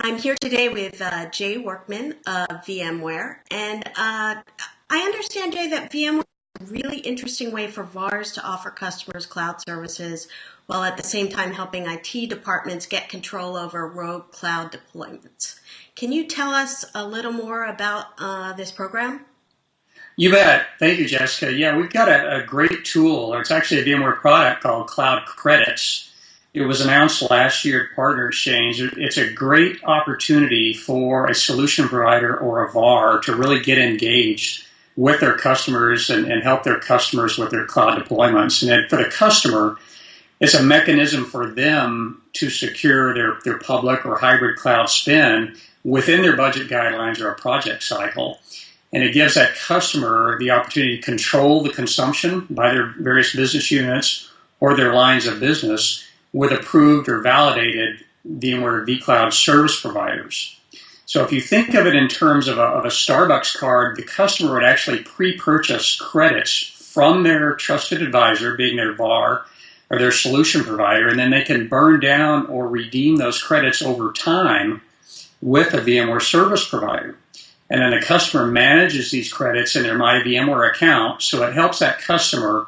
I'm here today with Jay Workman of VMware, and I understand, Jay, that VMware is a really interesting way for VARs to offer customers cloud services while at the same time helping IT departments get control over rogue cloud deployments. Can you tell us a little more about this program? You bet. Thank you, Jessica. Yeah, we've got a great tool, or it's actually a VMware product called Cloud Credits. It was announced last year at Partner Exchange. It's a great opportunity for a solution provider or a VAR to really get engaged with their customers and help their customers with their cloud deployments. And then for the customer, it's a mechanism for them to secure their public or hybrid cloud spend within their budget guidelines or a project cycle. And it gives that customer the opportunity to control the consumption by their various business units or their lines of business with approved or validated VMware vCloud service providers. So if you think of it in terms of a Starbucks card, the customer would actually pre-purchase credits from their trusted advisor, being their VAR or their solution provider, and then they can burn down or redeem those credits over time with a VMware service provider. And then the customer manages these credits in their My VMware account, so it helps that customer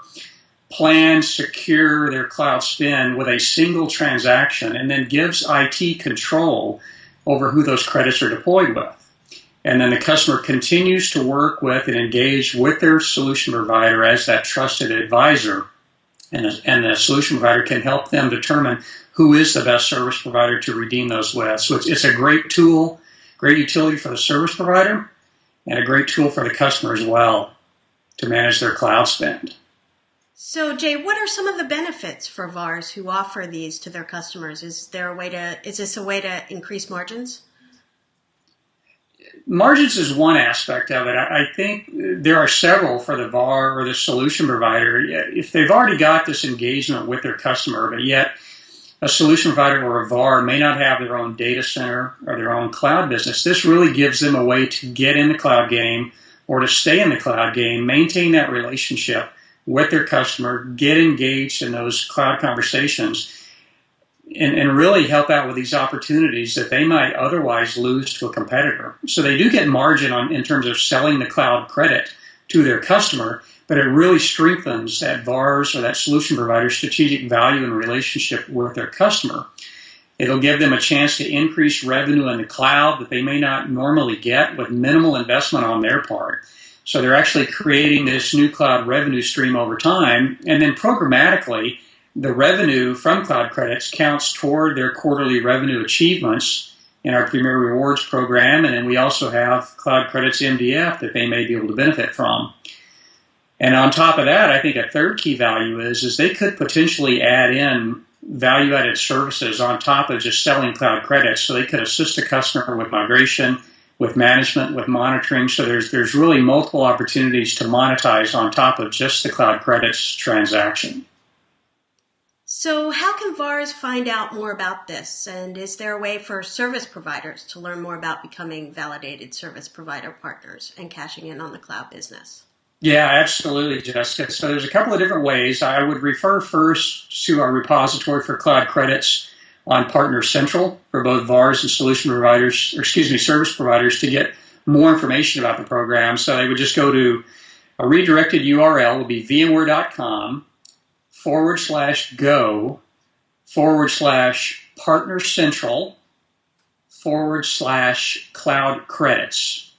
plan, secure their cloud spend with a single transaction, and then gives IT control over who those credits are deployed with. And then the customer continues to work with and engage with their solution provider as that trusted advisor, and the solution provider can help them determine who is the best service provider to redeem those with. So it's a great tool. Great utility for the service provider, and a great tool for the customer as well to manage their cloud spend. So, Jay, what are some of the benefits for VARs who offer these to their customers? Is this a way to increase margins? Margins is one aspect of it. I think there are several for the VAR or the solution provider. If they've already got this engagement with their customer, but yet a solution provider or a VAR may not have their own data center or their own cloud business, this really gives them a way to get in the cloud game or to stay in the cloud game, maintain that relationship with their customer, get engaged in those cloud conversations, and really help out with these opportunities that they might otherwise lose to a competitor. So they do get margin in terms of selling the cloud credit to their customer, but it really strengthens that VAR's or that solution provider's strategic value and relationship with their customer. It'll give them a chance to increase revenue in the cloud that they may not normally get with minimal investment on their part. So they're actually creating this new cloud revenue stream over time, and then programmatically, the revenue from cloud credits counts toward their quarterly revenue achievements in our Premier Rewards program, and then we also have cloud credits MDF that they may be able to benefit from. And on top of that, I think a third key value is they could potentially add in value-added services on top of just selling cloud credits. So they could assist a customer with migration, with management, with monitoring. So there's really multiple opportunities to monetize on top of just the cloud credits transaction. So how can VARs find out more about this? And is there a way for service providers to learn more about becoming validated service provider partners and cashing in on the cloud business? Yeah, absolutely, Jessica. So there's a couple of different ways. I would refer first to our repository for cloud credits on Partner Central for both VARs and solution providers, service providers to get more information about the program. So they would just go to a redirected URL, would be vmware.com/go/Partner Central/cloud credits.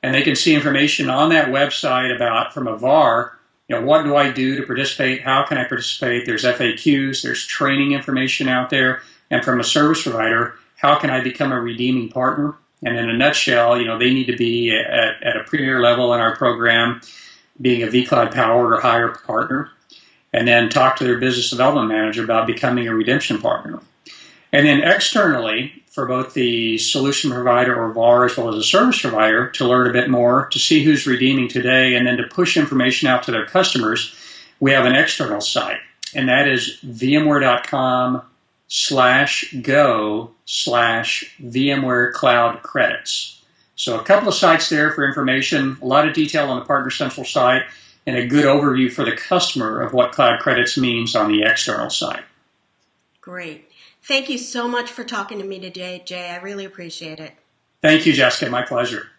And they can see information on that website about, from a VAR, what do I do to participate? How can I participate? There's FAQs, there's training information out there. And from a service provider, how can I become a redeeming partner? And in a nutshell, they need to be at a premier level in our program, being a vCloud powered or higher partner, and then talk to their business development manager about becoming a redemption partner. And then externally, for both the solution provider or VAR as well as a service provider to learn a bit more, to see who's redeeming today, and then to push information out to their customers, we have an external site, and that is vmware.com/go/VMware Cloud Credits. So a couple of sites there for information, a lot of detail on the Partner Central site, and a good overview for the customer of what Cloud Credits means on the external site. Great. Thank you so much for talking to me today, Jay. I really appreciate it. Thank you, Jessica. My pleasure.